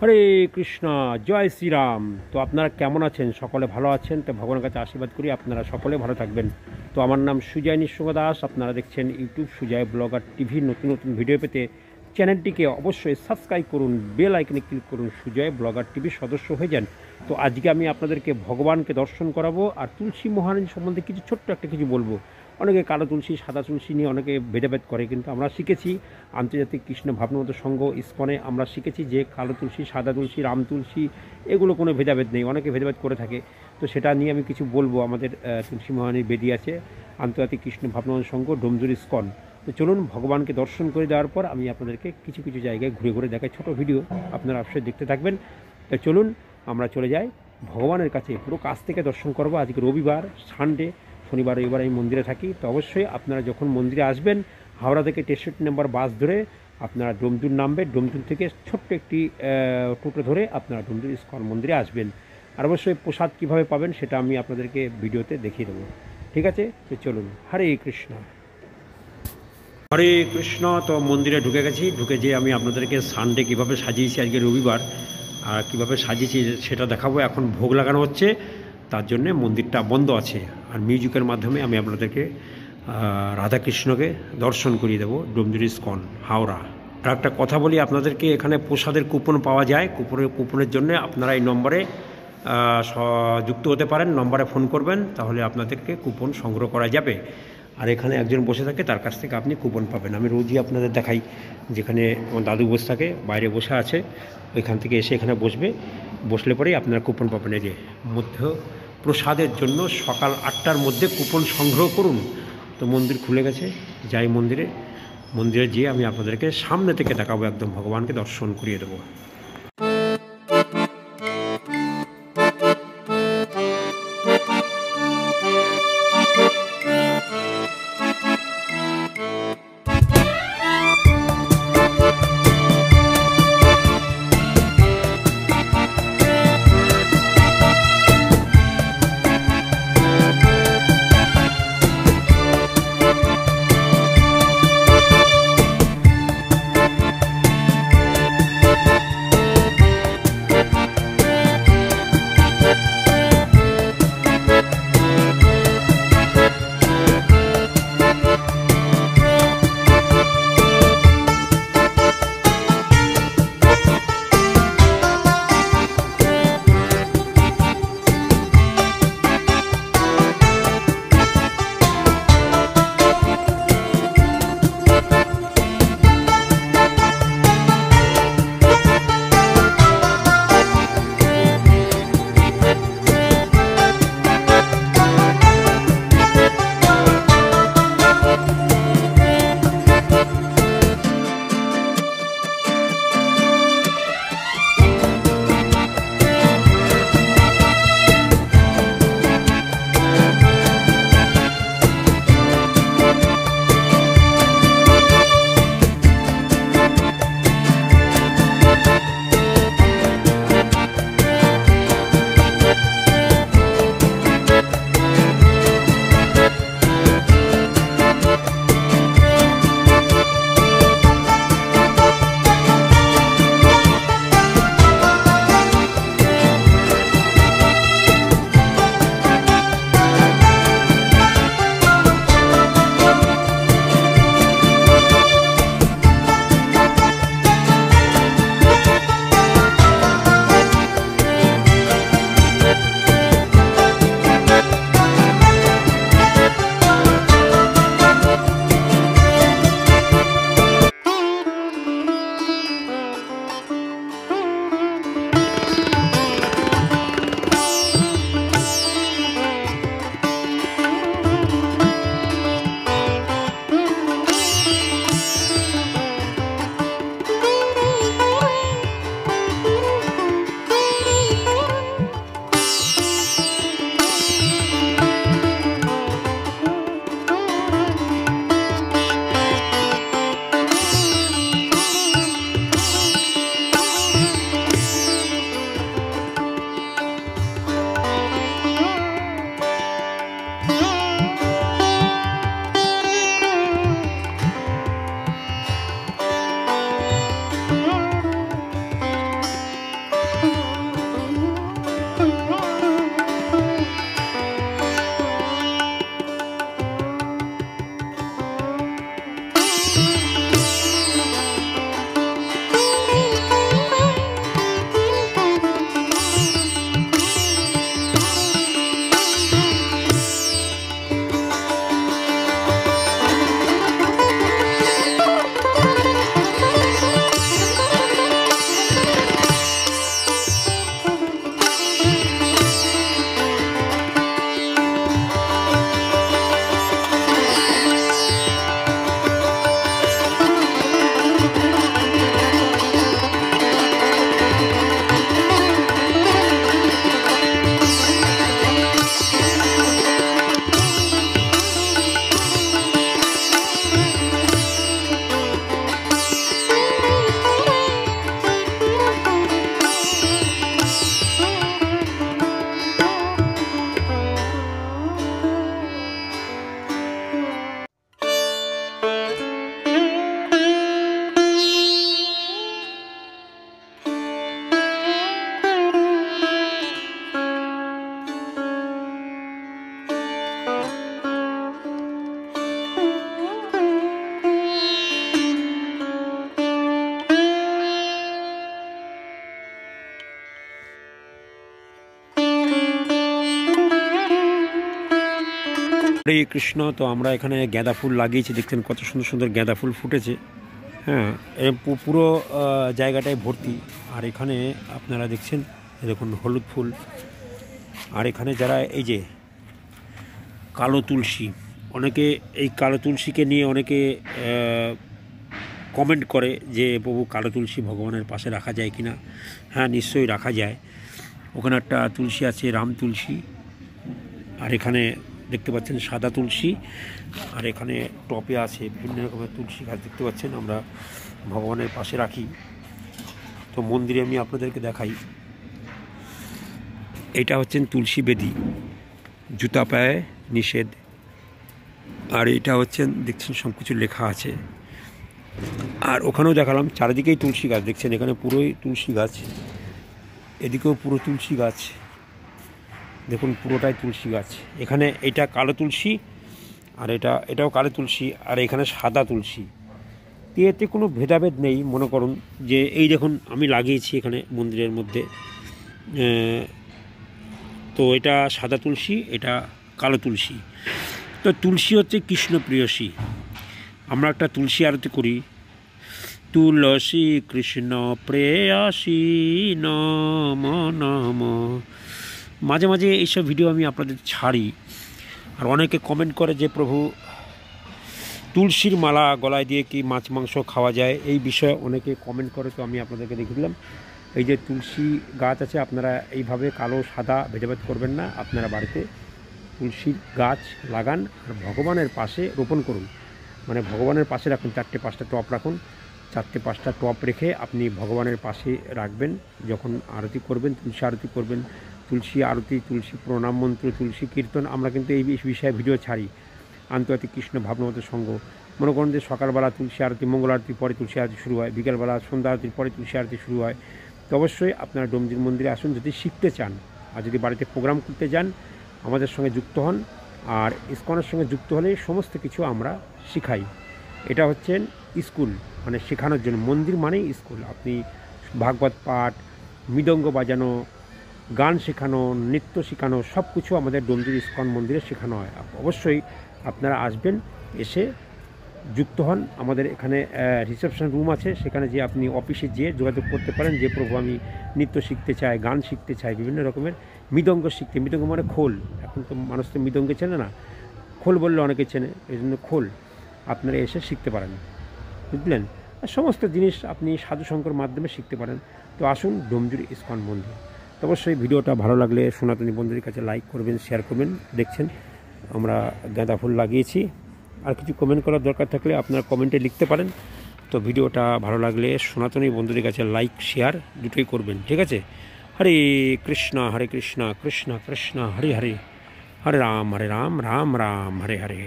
হরে কৃষ্ণ, জয় শ্রীরাম। তো আপনারা কেমন আছেন? সকলে ভালো আছেন? তো ভগবানের কাছে আশীর্বাদ করি আপনারা সকলে ভালো থাকবেন। তো আমার নাম সুজয় নিঃসঙ্গ দাস। আপনারা দেখছেন ইউটিউব সুজয় ব্লগার টিভি। নতুন নতুন ভিডিও পেতে চ্যানেলটিকে অবশ্যই সাবস্ক্রাইব করুন, বেল আইকনে ক্লিক করুন, সুজয় ব্লগার টিভির সদস্য হয়ে যান। তো আজকে আমি আপনাদেরকে ভগবানকে দর্শন করাবো আর তুলসী মহারানী সম্বন্ধে কিছু ছোট্ট একটা কিছু বলবো। অনেকে কালো তুলসী, সাদা তুলসী নিয়ে অনেকে ভেদাভেদ করে, কিন্তু আমরা শিখেছি আন্তর্জাতিক কৃষ্ণ ভাবনামত সংঘ ইসকনে আমরা শিখেছি যে কালো তুলসী, সাদা তুলসী, রাম তুলসী এগুলো কোনো ভেদাভেদ নেই। অনেকে ভেদাভেদ করে থাকে, তো সেটা নিয়ে আমি কিছু বলবো। আমাদের তুলসী মহারানীর বেদি আছে আন্তর্জাতিক কৃষ্ণ ভাবনামত সংঘ ডোমজুর ইসকন। তো চলুন ভগবানকে দর্শন করে দেওয়ার পর আমি আপনাদেরকে কিছু কিছু জায়গায় ঘুরে ঘুরে দেখাই, ছোটো ভিডিও আপনারা অবশ্যই দেখতে থাকবেন। তো চলুন আমরা চলে যাই ভগবানের কাছে, পুরো কাছ থেকে দর্শন করবো। আজকে রবিবার, সানডে, শনিবার রবিবার আমি মন্দিরে থাকি। তো অবশ্যই আপনারা যখন মন্দিরে আসবেন, হাওড়া থেকে 63 নম্বর বাস ধরে আপনারা ডোমজুর নামবেন। ডোমজুর থেকে ছোট্ট একটি টোটো ধরে আপনারা ডোমজুর ইসকন মন্দিরে আসবেন। আর অবশ্যই প্রসাদ কীভাবে পাবেন সেটা আমি আপনাদেরকে ভিডিওতে দেখিয়ে দেবো। ঠিক আছে, তো চলুন। হরে কৃষ্ণ, হরে কৃষ্ণ। তো মন্দিরে ঢুকে গেছি। ঢুকে যেয়ে আমি আপনাদেরকে সানডে কীভাবে সাজিয়েছি, আজকে রবিবার, আর কীভাবে সাজিয়েছি সেটা দেখাবো। এখন ভোগ লাগানো হচ্ছে, তার জন্যে মন্দিরটা বন্ধ আছে। আর মিউজিকের মাধ্যমে আমি আপনাদেরকে রাধাকৃষ্ণকে দর্শন করিয়ে দেবো ডোমজুর ইসকন হাওড়া। আর একটা কথা বলি আপনাদেরকে, এখানে প্রসাদের কুপন পাওয়া যায়। কুপনের জন্য আপনারা এই নম্বরে যুক্ত হতে পারেন। নম্বরে ফোন করবেন, তাহলে আপনাদেরকে কুপন সংগ্রহ করা যাবে। আর এখানে একজন বসে থাকে, তার কাছ থেকে আপনি কুপন পাবেন। আমি রোজই আপনাদের দেখাই, যেখানে আমার দাদু বসে থাকে, বাইরে বসে আছে, ওইখান থেকে এসে এখানে বসলে পরেই আপনারা কুপন পাবেন। এই যে মধ্য প্রসাদের জন্য সকাল 8টার মধ্যে কুপন সংগ্রহ করুন। তো মন্দির খুলে গেছে, যাই মন্দিরে যেয়ে আমি আপনাদেরকে সামনে থেকে দেখাবো, একদম ভগবানকে দর্শন করিয়ে দেবো। হরে কৃষ্ণ। তো আমরা এখানে গাঁদা ফুল লাগিয়েছি, দেখছেন কত সুন্দর সুন্দর গাঁদা ফুল ফুটেছে। হ্যাঁ, পুরো জায়গাটায় ভর্তি। আর এখানে আপনারা দেখছেন, দেখুন হলুদ ফুল। আর এখানে যারা এই যে কালো তুলসী, অনেকে এই কালো তুলসীকে নিয়ে অনেকে কমেন্ট করে যে প্রভু কালো তুলসী ভগবানের পাশে রাখা যায় কি না। হ্যাঁ, নিশ্চয়ই রাখা যায়। ওখানে একটা তুলসী আছে, রাম তুলসী। আর এখানে দেখতে পাচ্ছেন সাদা তুলসী। আর এখানে টপে আছে বিভিন্ন রকমের তুলসী গাছ দেখতে পাচ্ছেন, আমরা ভগবানের পাশে রাখি। তো মন্দিরে আমি আপনাদেরকে দেখাই, এটা হচ্ছেন তুলসী বেদি, জুতা পায়ে নিষেধ। আর এটা হচ্ছেন দেখছেন সব কিছু লেখা আছে। আর ওখানেও দেখালাম চারিদিকেই তুলসী গাছ, দেখছেন এখানে পুরোই তুলসী গাছ, এদিকেও পুরো তুলসী গাছ, দেখুন পুরোটাই তুলসী গাছ। এখানে এটা কালো তুলসী, আর এটাও কালো তুলসী, আর এখানে সাদা তুলসী। এতে কোনো ভেদাভেদ নেই। মনে করুন যে এই দেখুন আমি লাগিয়েছি এখানে মন্দিরের মধ্যে, তো এটা সাদা তুলসী, এটা কালো তুলসী। তো তুলসী হচ্ছে কৃষ্ণ প্রেয়সী। আমরা একটা তুলসী আরতি করি, তুলসী কৃষ্ণ প্রেয়সী নম নম। মাঝে মাঝে এইসব ভিডিও আমি আপনাদের ছাড়ি। আর অনেকে কমেন্ট করে যে প্রভু তুলসীর মালা গলায় দিয়ে কি মাছ মাংস খাওয়া যায়, এই বিষয়ে অনেকে কমেন্ট করে। তো আমি আপনাদেরকে দেখিয়ে দিলাম, এই যে তুলসী গাছ আছে, আপনারা এইভাবে কালো সাদা ভেদাভেদ করবেন না। আপনারা বাড়িতে তুলসীর গাছ লাগান আর ভগবানের পাশে রোপণ করুন। মানে ভগবানের পাশে রাখুন, 4-5টা টপ রাখুন। 4-5টা টপ রেখে আপনি ভগবানের পাশে রাখবেন। যখন আরতি করবেন, তুলসী আরতি করবেন, তুলসী আরতি, তুলসী প্রণাম মন্ত্র, তুলসী কীর্তন, আমরা কিন্তু এই বিষয়ে ভিডিও ছাড়ি। আন্তর্জাতিক কৃষ্ণ ভাবনামত সংঘ, মনে করেন যে সকালবেলা তুলসী আরতি, মঙ্গল আরতির পরে তুলসী আরতি শুরু হয়, বিকেলবেলা সন্ধ্যা আরতির পরে তুলসী আরতি শুরু হয়। তো অবশ্যই আপনারা ডোমজির মন্দিরে আসুন যদি শিখতে চান। আর যদি বাড়িতে প্রোগ্রাম করতে যান, আমাদের সঙ্গে যুক্ত হন। আর ইসকনের সঙ্গে যুক্ত হলে সমস্ত কিছু আমরা শিখাই। এটা হচ্ছেন স্কুল, মানে শেখানোর জন্য। মন্দির মানেই স্কুল। আপনি ভাগবত পাঠ, মৃদঙ্গ বাজানো, গান শেখানো, নৃত্য শেখানো, সব কিছু আমাদের ডোমজির ইসকন মন্দিরে শেখানো হয়। অবশ্যই আপনারা আসবেন, এসে যুক্ত হন। আমাদের এখানে রিসেপশন রুম আছে, সেখানে যে আপনি অফিসে যেয়ে যোগাযোগ করতে পারেন যে প্রভু আমি নৃত্য শিখতে চাই, গান শিখতে চাই, বিভিন্ন রকমের মৃদঙ্গ শিখতে। মৃদঙ্গ মানে খোল। এখন তো মানুষ তো মৃদঙ্গে চেনে না, খোল বললে অনেকে চেনে, এই জন্য খোল। আপনারা এসে শিখতে পারেন, বুঝলেন। আর সমস্ত জিনিস আপনি সাধুশঙ্কর মাধ্যমে শিখতে পারেন। তো আসুন ডোমজুর ইসকন মন্দির। তো অবশ্যই ভিডিওটা ভালো লাগলে সনাতনী বন্ধুদের কাছে লাইক করবেন, শেয়ার করবেন। দেখছেন আমরা গাঁদা ফুল লাগিয়েছি। আর কিছু কমেন্ট করার দরকার থাকলে আপনারা কমেন্টে লিখতে পারেন। তো ভিডিওটা ভালো লাগলে সনাতনী বন্ধুদের কাছে লাইক শেয়ার দুটোই করবেন, ঠিক আছে। হরে কৃষ্ণ কৃষ্ণ কৃষ্ণ হরে হরে, হরে রাম রাম রাম হরে হরে।